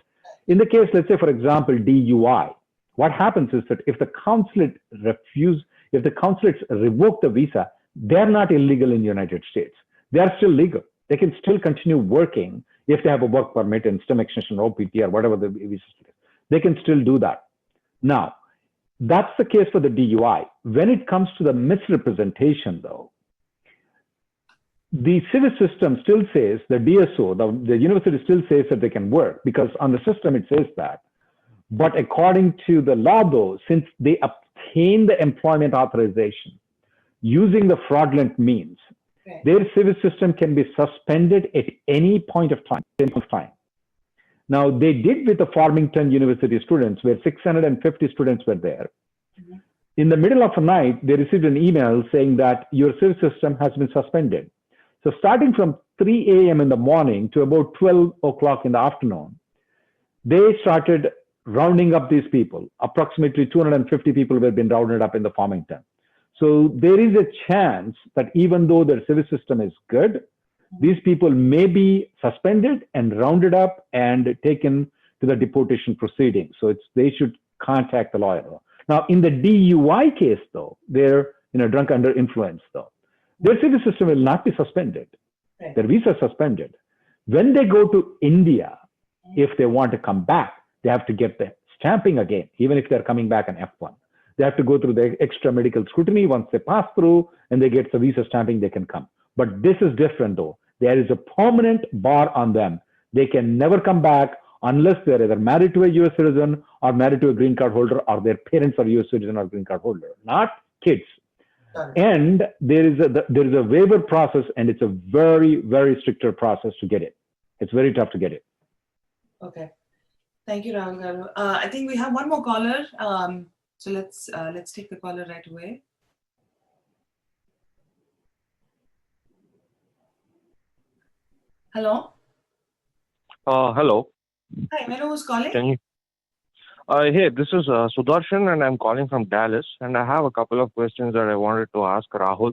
In the case, let's say, for example, DUI, what happens is that if the consulates revoke the visa, they're not illegal in the United States. They are still legal. They can still continue working if they have a work permit and STEM extension or OPT or whatever the visa is. They can still do that. Now, that's the case for the DUI. When it comes to the misrepresentation, though, the civil system still says, the DSO, the university still says that they can work because on the system it says that. But according to the law, though, since they obtain the employment authorization using the fraudulent means, their civil system can be suspended at any point of time. Now, they did with the Farmington University students, where 650 students were there. In the middle of the night, they received an email saying that your civil system has been suspended. So starting from 3 a.m. in the morning to about 12 o'clock in the afternoon, they started rounding up these people. Approximately 250 people have been rounded up in the Farmington. So there is a chance that even though their civil system is good, these people may be suspended and rounded up and taken to the deportation proceeding. So they should contact the lawyer. Now, in the DUI case, though, they're drunk under influence, though. Their civil system will not be suspended. Their visa is suspended. When they go to India, if they want to come back, they have to get the stamping again, even if they're coming back on F1. They have to go through the extra medical scrutiny. Once they pass through and they get the visa stamping, they can come. But this is different, though. There is a permanent bar on them. They can never come back unless they're either married to a U.S. citizen or married to a green card holder, or their parents are U.S. citizen or green card holder, not kids. And there is a waiver process, and it's a very, very stricter process to get it. It's very tough to get it. Okay. Thank you, Rahul Garu. I think we have one more caller. So let's take the caller right away. Hello. Hello. Hi, may I know who's calling? Can you? Hey, this is Sudarshan, and I'm calling from Dallas, and I have a couple of questions that I wanted to ask Rahul.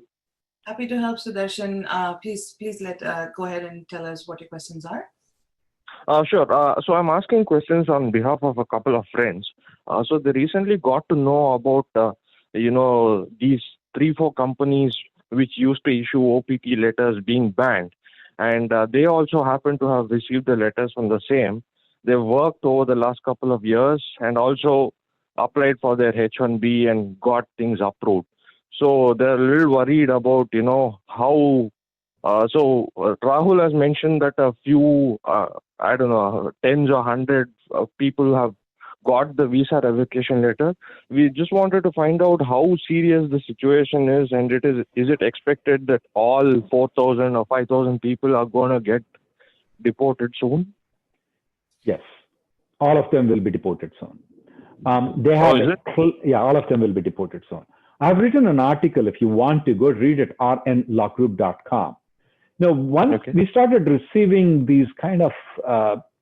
Happy to help, Sudarshan. Please go ahead and tell us what your questions are. Sure. So I'm asking questions on behalf of a couple of friends. So they recently got to know about, these 3-4 companies which used to issue OPT letters being banned. And they also happen to have received the letters from the same. They've worked over the last couple of years and also applied for their H-1B and got things approved. So they're a little worried about, how. So Rahul has mentioned that a few, tens or hundreds of people have got the visa revocation letter. We just wanted to find out how serious the situation is, and is it expected that all 4,000 or 5,000 people are going to get deported soon? Yes, all of them will be deported soon. All of them will be deported soon. I've written an article, if you want to go read it, rnlawgroup.com. Now, once we started receiving these kind of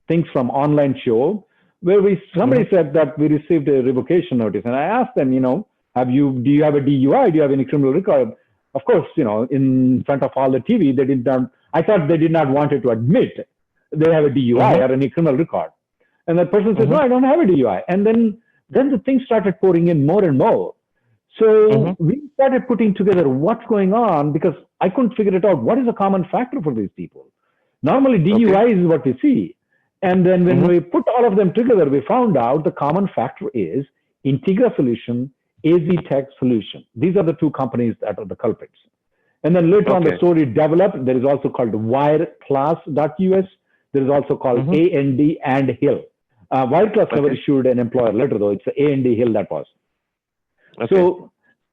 things from online show where somebody said that we received a revocation notice, and I asked them, do you have a DUI? Do you have any criminal record? Of course, in front of all the TV, they did not. I thought they did not want to admit they have a DUI or any criminal record. And that person said, no, I don't have a DUI. And then the things started pouring in more and more. So we started putting together what's going on, because I couldn't figure it out. What is a common factor for these people? Normally, DUI is what we see. And then when we put all of them together, we found out the common factor is Integra solution, AZ Tech solution. These are the two companies that are the culprits. And then later on, the story developed. There is also called wireclass.us. There is also called A&D and Hill. Wireclass never issued an employer letter, though. It's A&D Hill that was. So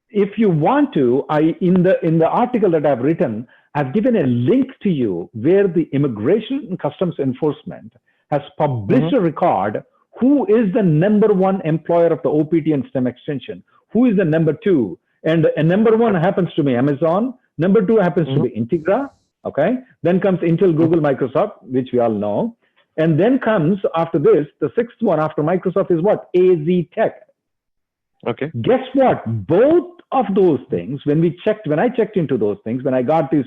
if you want to, in the article that I've written, I've given a link to you where the Immigration and Customs Enforcement has published a record. Who is the number one employer of the OPT and STEM extension? Who is the number two? And number one happens to be Amazon. Number two happens to be Integra. Okay. Then comes Intel, Google, Microsoft, which we all know. And then comes after this, the sixth one after Microsoft is what? AZ Tech. Okay. Guess what? Both of those things, when I checked into those things, when I got these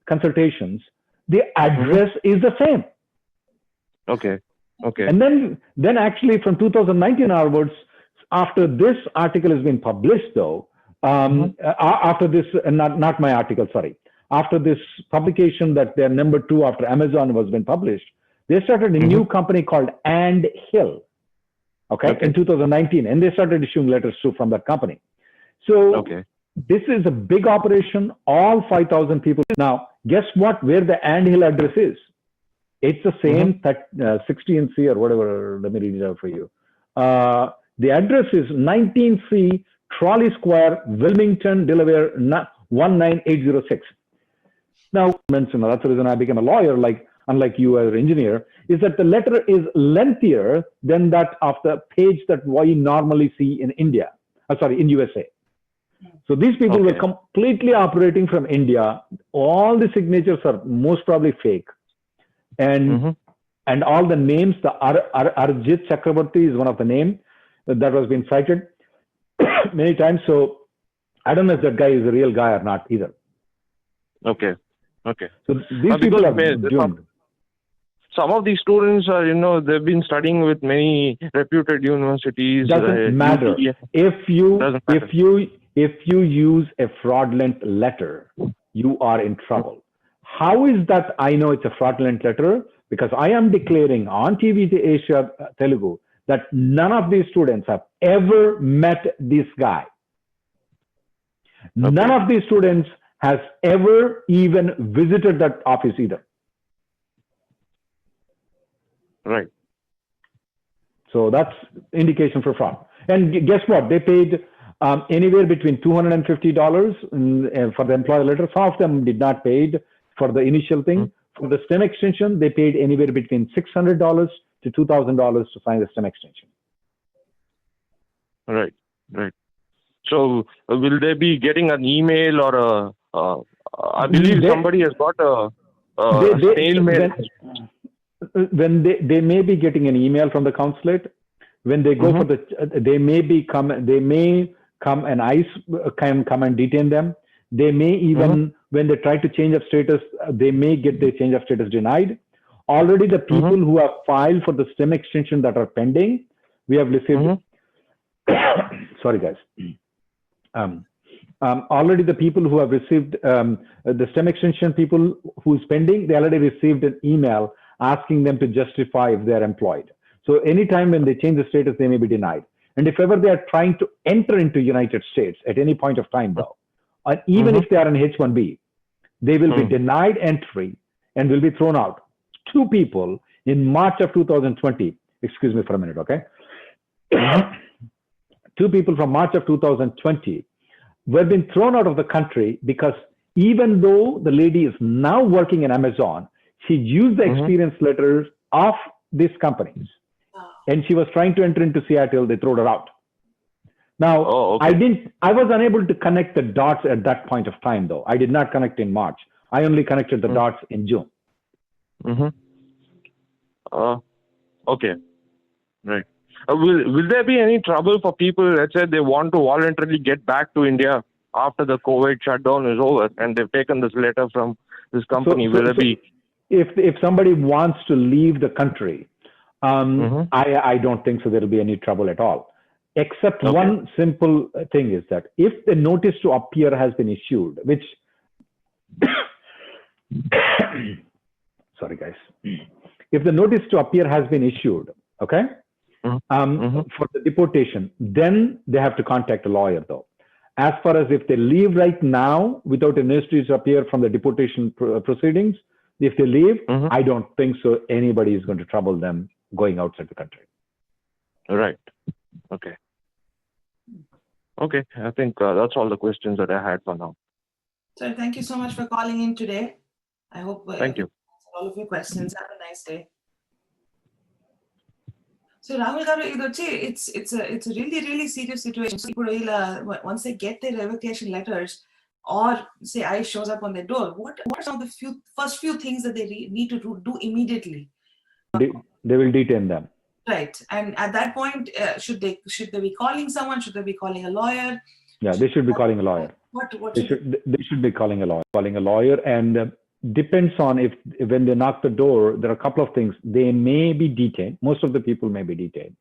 consultations, the address is the same. Okay. Okay. And then actually from 2019 onwards, after this article has been published, though, after this, not my article, sorry, after this publication that they're number two after Amazon was been published, they started a new company called And Hill, in 2019, and they started issuing letters from that company. So this is a big operation, all 5,000 people. Now, guess what, where the And Hill address is? It's the same 16C or whatever. Let me read it out for you. The address is 19C Trolley Square, Wilmington, Delaware, 19806. Now, that's the reason I became a lawyer, unlike you as an engineer, is that the letter is lengthier than that of the page that we normally see in India. In USA. So these people were completely operating from India. All the signatures are most probably fake. And all the names, the Arjit Chakraborty is one of the names that was being cited many times. So I don't know if that guy is a real guy or not either. Okay. So these people are doomed. Some of these students are, they've been studying with many reputed universities. Doesn't matter. If you use a fraudulent letter, you are in trouble. How is that I know it's a fraudulent letter? Because I am declaring on TVAsia Telugu that none of these students have ever met this guy. None of these students has ever even visited that office either. Right. So that's indication for fraud. And guess what? They paid anywhere between $250 for the employer letter. Some of them did not pay for the initial thing. For the STEM extension, they paid anywhere between $600 to $2,000 to sign the STEM extension. Right. So will they be getting an email or I believe somebody has got a snail mail. When they may be getting an email from the consulate. When they go for they may come and ICE can come and detain them. They may even, when they try to change of status, they may get their change of status denied. Already the people who have filed for the STEM extension that are pending, we have received, sorry guys. Already the people who have received the STEM extension people who's pending, they already received an email asking them to justify if they're employed. So anytime when they change the status, they may be denied. And if ever they are trying to enter into United States at any point of time though, and even if they are an H-1B, they will be denied entry and will be thrown out. Two people in March of 2020, excuse me for a minute, okay? Two people from March of 2020 were being thrown out of the country because even though the lady is now working in Amazon, she used the experience letters of these companies. And she was trying to enter into Seattle, they threw her out. Now, I was unable to connect the dots at that point of time, though. I did not connect in March. I only connected the dots in June. Okay, right. Will there be any trouble for people, let's say they want to voluntarily get back to India after the COVID shutdown is over and they've taken this letter from this company? Will there be... If somebody wants to leave the country, I don't think so there will be any trouble at all. Except one simple thing is that if the notice to appear has been issued, which... Sorry, guys. If the notice to appear has been issued, okay, for the deportation, then they have to contact a lawyer, though. As far as if they leave right now without a notice to appear from the deportation proceedings, if they leave, I don't think so anybody is going to trouble them going outside the country. Right. Okay. Okay. I think that's all the questions that I had for now. So thank you so much for calling in today. I hope thank you. All of your questions. Have a nice day. So Rahul garu, it's a really serious situation. So once they get their revocation letters, or say ICE shows up on their door, what are some of the first few things that they need to do immediately? They will detain them. Right, and at that point, should they be calling someone? Should they be calling a lawyer? Yeah, they should be calling a lawyer. They should be calling a lawyer, and depends on if when they knock the door, there are a couple of things. They may be detained. Most of the people may be detained.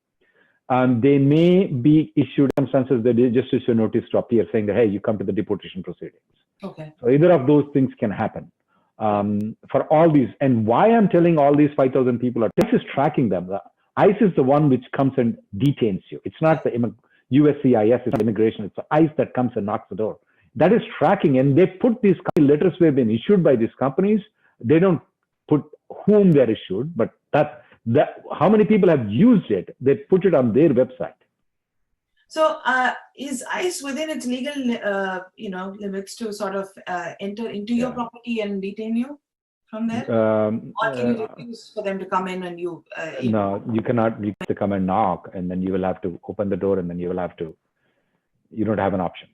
They may be issued circumstances that they just issue a notice to appear saying that, hey, you come to the deportation proceedings. Okay. So either of those things can happen for all these. And why I'm telling all these 5,000 people, ICE is tracking them. ICE is the one which comes and detains you. It's not the USCIS, it's not immigration. It's the ICE that comes and knocks the door. That is tracking, and they put these letters who have been issued by these companies. They don't put whom they're issued, but that how many people have used it. They put it on their website. So is ICE within its legal limits to sort of enter into your property and detain you from there? Or can you refuse for them to come in and you... No, you cannot. You have to come and knock, and then you will have to open the door, and then you will have to... You don't have an option.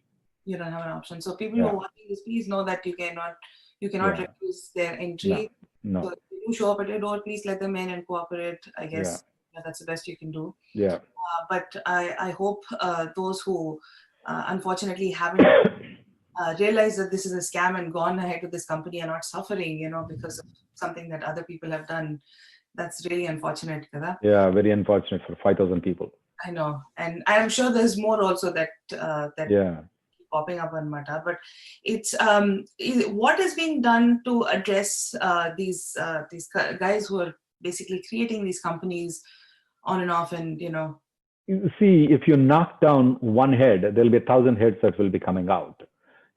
You don't have an option. So people who are watching this, please know that you cannot refuse their entry. No. So if you show up at your door, please let them in and cooperate. I guess that's the best you can do. Yeah. But I hope those who unfortunately haven't realized that this is a scam and gone ahead with this company are not suffering, because of something that other people have done. That's really unfortunate, Kada. Yeah, very unfortunate for 5,000 people. I know, and I'm sure there's more also that keep popping up on Mata. But it's what is being done to address these guys who are basically creating these companies on and off, and See, if you knock down one head, there'll be 1,000 heads that will be coming out.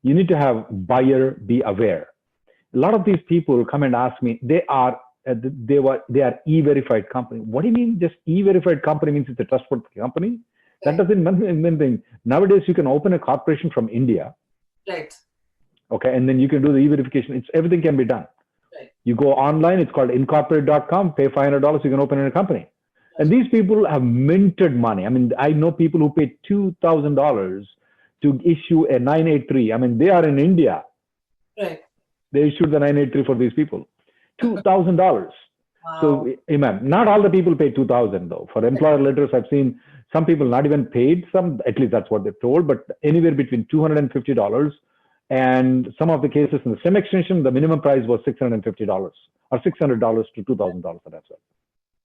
You need to have buyer be aware. A lot of these people come and ask me, they are e-verified company. What do you mean? Just e-verified company means it's a trustworthy company? That doesn't mean anything. Nowadays, you can open a corporation from India. Right. Okay, and then you can do the e-verification. Everything can be done. Right. You go online. It's called incorporate.com. Pay $500. You can open a company. And these people have minted money. I mean, I know people who paid $2,000 to issue a 983. I mean, they are in India. Right. They issued the 983 for these people. $2,000. Wow. So, Imam, not all the people pay $2,000 though. For employer letters, I've seen some people not even paid. Some, at least that's what they're told, but anywhere between $250 and some of the cases in the STEM extension, the minimum price was $650 or $600 to $2,000 for that.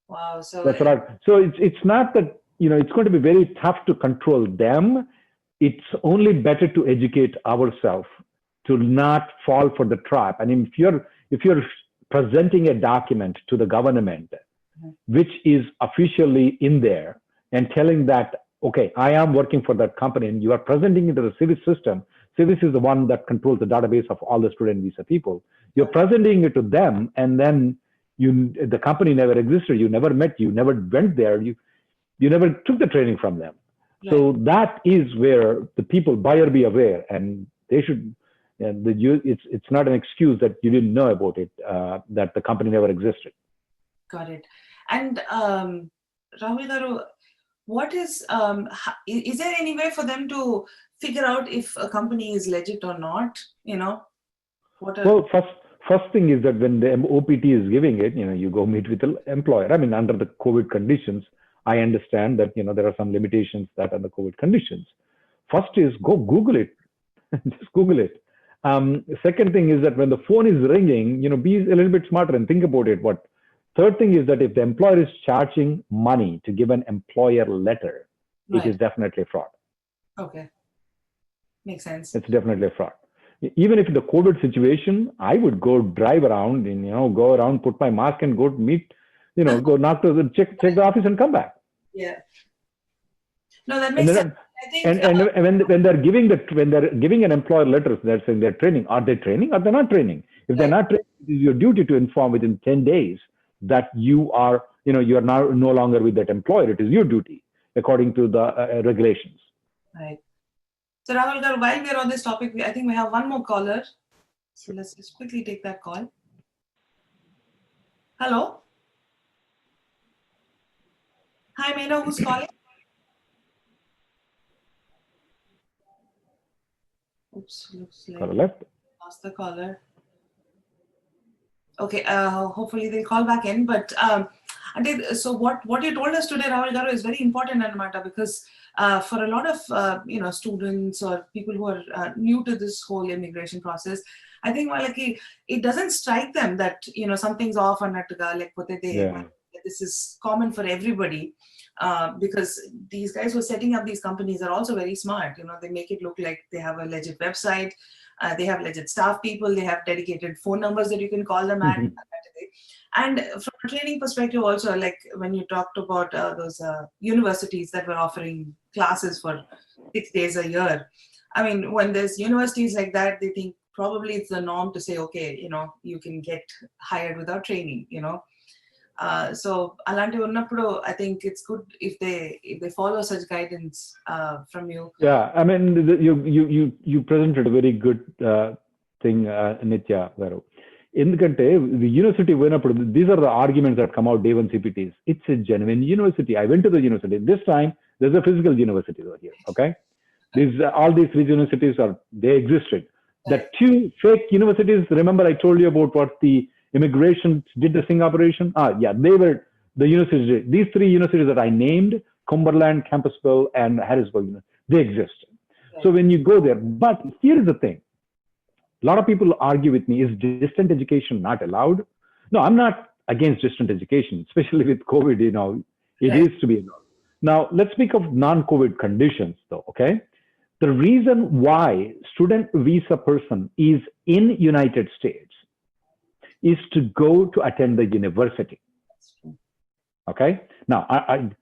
Wow. So that's right. So it's not that, it's going to be very tough to control them. It's only better to educate ourselves to not fall for the trap. I mean, if you're presenting a document to the government, which is officially in there and telling that, okay, I am working for that company, and you are presenting it to the civic system. Civic is the one that controls the database of all the student visa people. You're presenting it to them, and then the company never existed. You never met. You never went there. You never took the training from them. Right. So that is where the people, buyer be aware, and they should. It's not an excuse that you didn't know about it, that the company never existed. Got it. And Rahul garu, what is there any way for them to figure out if a company is legit or not? Well, First thing is that when the OPT is giving it, you go meet with the employer. I mean, under the COVID conditions, I understand that, there are some limitations that are the COVID conditions. First is go Google it. Just Google it. Second thing is that when the phone is ringing, be a little bit smarter and think about it. Third thing is that if the employer is charging money to give an employer letter, Right. it is definitely a fraud. Okay. Makes sense. It's definitely a fraud. Even if the COVID situation, I would go drive around and, go around, put my mask and go meet, go knock to the check the office and come back. Yeah. No, that makes sense. I think, And when they're giving an employer letter, they're saying they're training. Are they training or they're not training? If they're not training, it is your duty to inform within 10 days that you are now no longer with that employer. It is your duty according to the regulations. Right. So Rahul Garu, while we're on this topic, I think we have one more caller. So let's just quickly take that call. Hello. Hi, may I know who's calling? Oops, looks like Left. lost the caller. Okay, hopefully they'll call back in. But so what you told us today, Rahul Garu, is very important, Anamata, because for a lot of students or people who are new to this whole immigration process, I think it doesn't strike them that something's off on that. This is common for everybody. Because these guys who are setting up these companies are also very smart. They make it look like they have a legit website, they have legit staff people, they have dedicated phone numbers that you can call them at. And from a training perspective also, like when you talked about those universities that were offering classes for 6 days a year. I mean, when there's universities like that, they think probably it's the norm to say, okay, you can get hired without training, So alanti unnappudu, I think it's good if they follow such guidance from you. Yeah, I mean, you presented a very good thing, Nitya Garu. Endukante the university venappudu, these are the arguments that come out day one CPTs. It's a genuine university. I went to the university. This time there's a physical university over here. Okay, all these three universities they existed. The two fake universities. Remember, I told you about what the immigration did the sting operation. They were the universities. These three universities that I named, Cumberland, Campbellsville, and Harrisburg, they exist. Right. So when you go there, but here is the thing. A lot of people argue with me, is distant education not allowed? No, I'm not against distant education, especially with COVID, it is to be allowed. Now, let's speak of non-COVID conditions though, okay? The reason why student visa person is in United States is to go to attend the university. Okay. Now,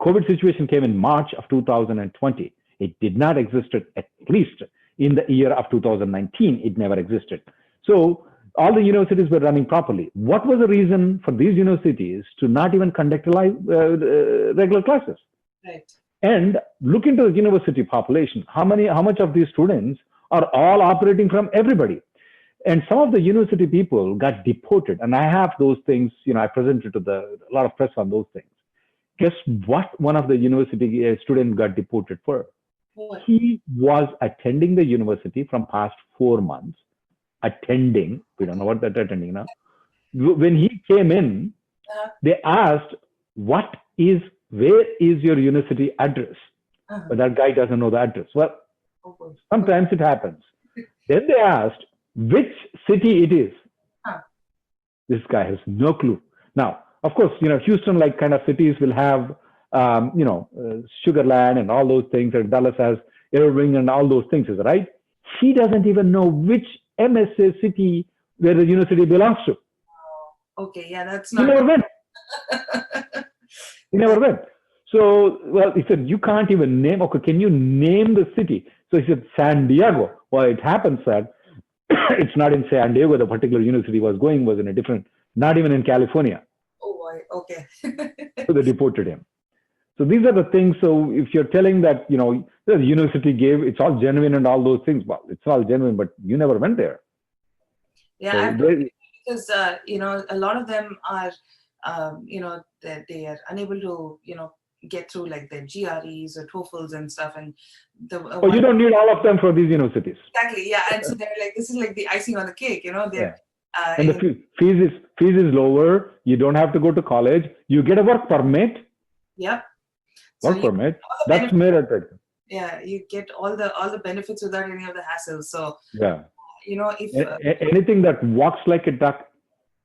COVID situation came in March of 2020. It did not exist at least in the year of 2019. It never existed. So all the universities were running properly. What was the reason for these universities to not even conduct regular classes? Right. And look into the university population. How much of these students are all operating from everybody? And some of the university people got deported. And I have those things, I presented to a lot of press on those things. Guess what one of the university students got deported for? What? He was attending the university from past 4 months. Attending, we don't know what that attending now. When he came in, they asked, where is your university address? But that guy doesn't know the address. Well, sometimes it happens. Then they asked, which city it is. This guy has no clue. Now, of course, Houston-like kind of cities will have, Sugar Land and all those things, and Dallas has Irving and all those things, right? He doesn't even know which MSA city where the university belongs to. Okay, yeah, that's not. He never went. He never went. So, well, he said, you can't even name, okay, can you name the city? So he said, San Diego. Well, it happens that it's not in San Diego. The particular university was in a different, not even in California. Oh boy, okay. So they deported him. So these are the things. So if you're telling that, the university gave, it's all genuine and all those things. Well, it's all genuine, but you never went there. Yeah, So because, a lot of them are, they are unable to, get through like their GREs or TOEFLs and stuff. And you don't need all of them for these universities. Exactly. Yeah. And so they're like, this is like the icing on the cake, they're And the fees is lower. You don't have to go to college. You get a work permit. Yep. Work permit. That's merited. Yeah, you get all the benefits without any of the hassles. So yeah, if anything that walks like a duck,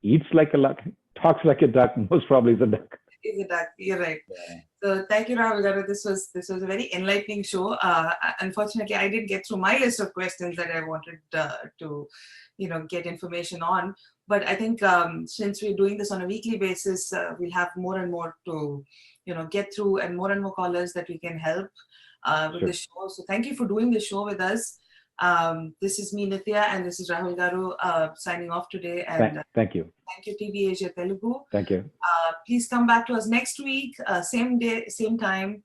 eats like a duck, talks like a duck, most probably is a duck. Is a duck. You're right. Yeah. So thank you, Rahul Garu. This was a very enlightening show. Unfortunately, I didn't get through my list of questions that I wanted to get information on. But I think since we're doing this on a weekly basis, we'll have more and more to get through, and more callers that we can help with the show. So thank you for doing the show with us. This is me, Nitya, and this is Rahul Garu signing off today. And thank you. Thank you, TVAsia Telugu. Thank you. Please come back to us next week, same day, same time.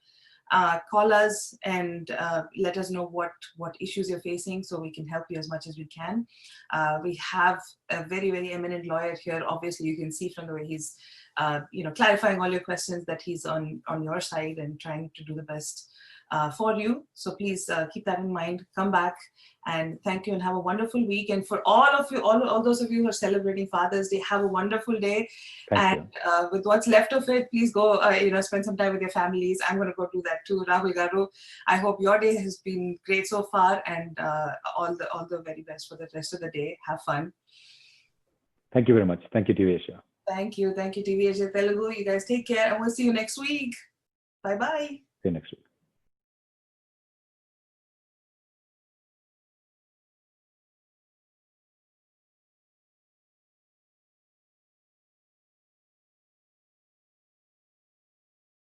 Call us and let us know what issues you're facing, so we can help you as much as we can. We have a very, very eminent lawyer here. Obviously, you can see from the way he's clarifying all your questions that he's on your side and trying to do the best for you. So please keep that in mind. Come back, and thank you, and have a wonderful week. And for all of you, all those of you who are celebrating Father's Day, have a wonderful day. Thank you. With what's left of it, please go spend some time with your families. I'm going to go do that too. Rahul Garu, I hope your day has been great so far, and all the very best for the rest of the day. Have fun. Thank you very much. Thank you, TVAsia. Thank you, TVAsia Telugu. You guys take care, and we'll see you next week. Bye bye. See you next week.